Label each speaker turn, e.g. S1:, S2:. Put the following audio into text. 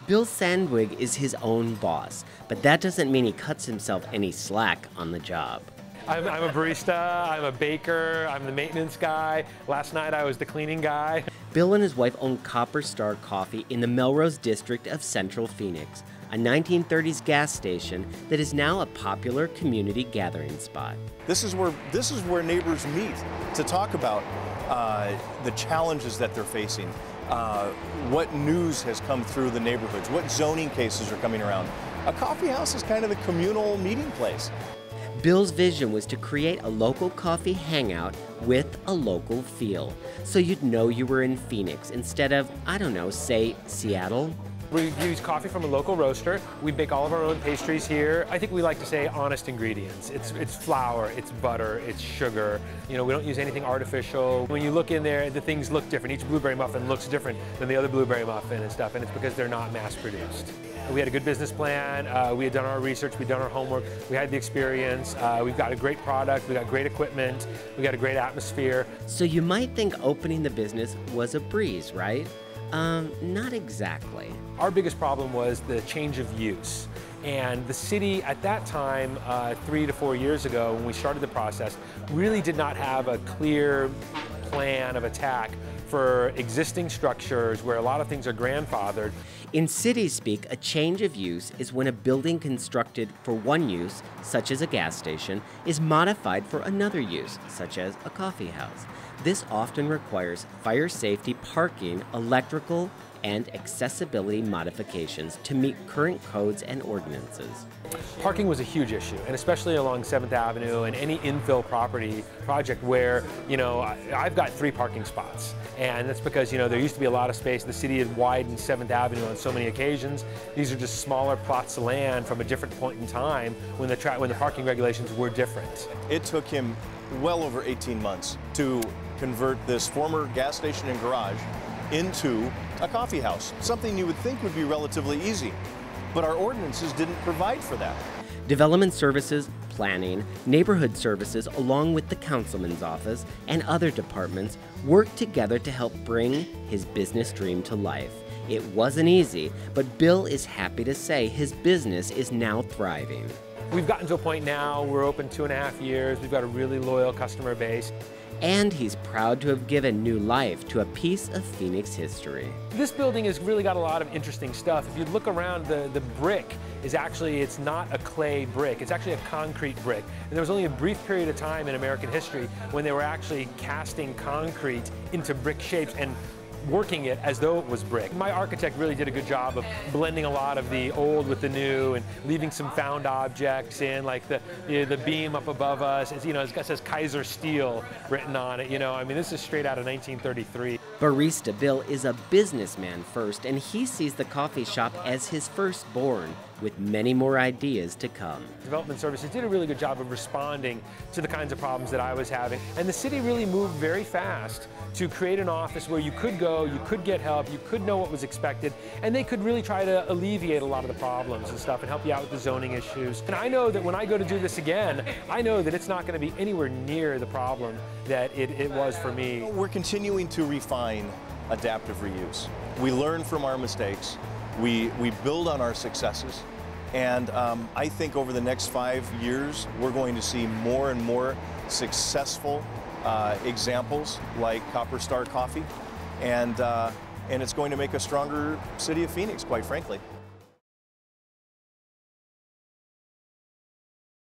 S1: Bill Sandwig is his own boss, but that doesn't mean he cuts himself any slack on the job.
S2: I'm a barista, I'm a baker, I'm the maintenance guy. Last night I was the cleaning guy.
S1: Bill and his wife own Copper Star Coffee in the Melrose district of Central Phoenix, a 1930s gas station that is now a popular community gathering spot.
S3: This is where neighbors meet to talk about the challenges that they're facing, what news has come through the neighborhoods, what zoning cases are coming around. A coffee house is kind of the communal meeting place.
S1: Bill's vision was to create a local coffee hangout with a local feel, so you'd know you were in Phoenix instead of, I don't know, say Seattle.
S2: We use coffee from a local roaster. We bake all of our own pastries here. I think we like to say honest ingredients. It's flour, it's butter, it's sugar. You know, we don't use anything artificial. When you look in there, the things look different. Each blueberry muffin looks different than the other blueberry muffin and stuff, and it's because they're not mass produced. We had a good business plan. We had done our research, we'd done our homework, we had the experience. We've got a great product, we got great equipment, we got a great atmosphere.
S1: So you might think opening the business was a breeze, right? Not exactly.
S2: Our biggest problem was the change of use. And the city at that time, 3 to 4 years ago, when we started the process, really did not have a clear plan of attack for existing structures where a lot of things are grandfathered.
S1: In city speak, a change of use is when a building constructed for one use, such as a gas station, is modified for another use, such as a coffee house. This often requires fire safety, parking, electrical, and accessibility modifications to meet current codes and ordinances.
S2: Parking was a huge issue, and especially along 7th Avenue and any infill property project where, you know, I've got 3 parking spots. And that's because, you know, there used to be a lot of space. The city had widened 7th Avenue on so many occasions. These are just smaller plots of land from a different point in time when the parking regulations were different.
S3: It took him well over 18 months to convert this former gas station and garage into a coffee house, something you would think would be relatively easy, but our ordinances didn't provide for that.
S1: Development services, planning, neighborhood services, along with the councilman's office and other departments worked together to help bring his business dream to life. It wasn't easy, but Bill is happy to say his business is now thriving.
S2: We've gotten to a point now, we're open 2.5 years, we've got a really loyal customer base.
S1: And he's proud to have given new life to a piece of Phoenix history.
S2: This building has really got a lot of interesting stuff. If you look around, the brick is actually, it's not a clay brick, it's actually a concrete brick. And there was only a brief period of time in American history when they were actually casting concrete into brick shapes and working it as though it was brick. My architect really did a good job of blending a lot of the old with the new and leaving some found objects in, like the beam up above us. It's, you know, it says Kaiser Steel written on it. You know, I mean, this is straight out of 1933.
S1: Barista Bill is a businessman first, and he sees the coffee shop as his firstborn, with many more ideas to come.
S2: Development Services did a really good job of responding to the kinds of problems that I was having. And the city really moved very fast to create an office where you could go, you could get help, you could know what was expected, and they could really try to alleviate a lot of the problems and stuff and help you out with the zoning issues. And I know that when I go to do this again, I know that it's not going to be anywhere near the problem that it was for me.
S3: We're continuing to refine adaptive reuse. We learn from our mistakes. We build on our successes, and I think over the next 5 years we're going to see more and more successful examples like Copper Star Coffee, and it's going to make a stronger city of Phoenix, quite frankly.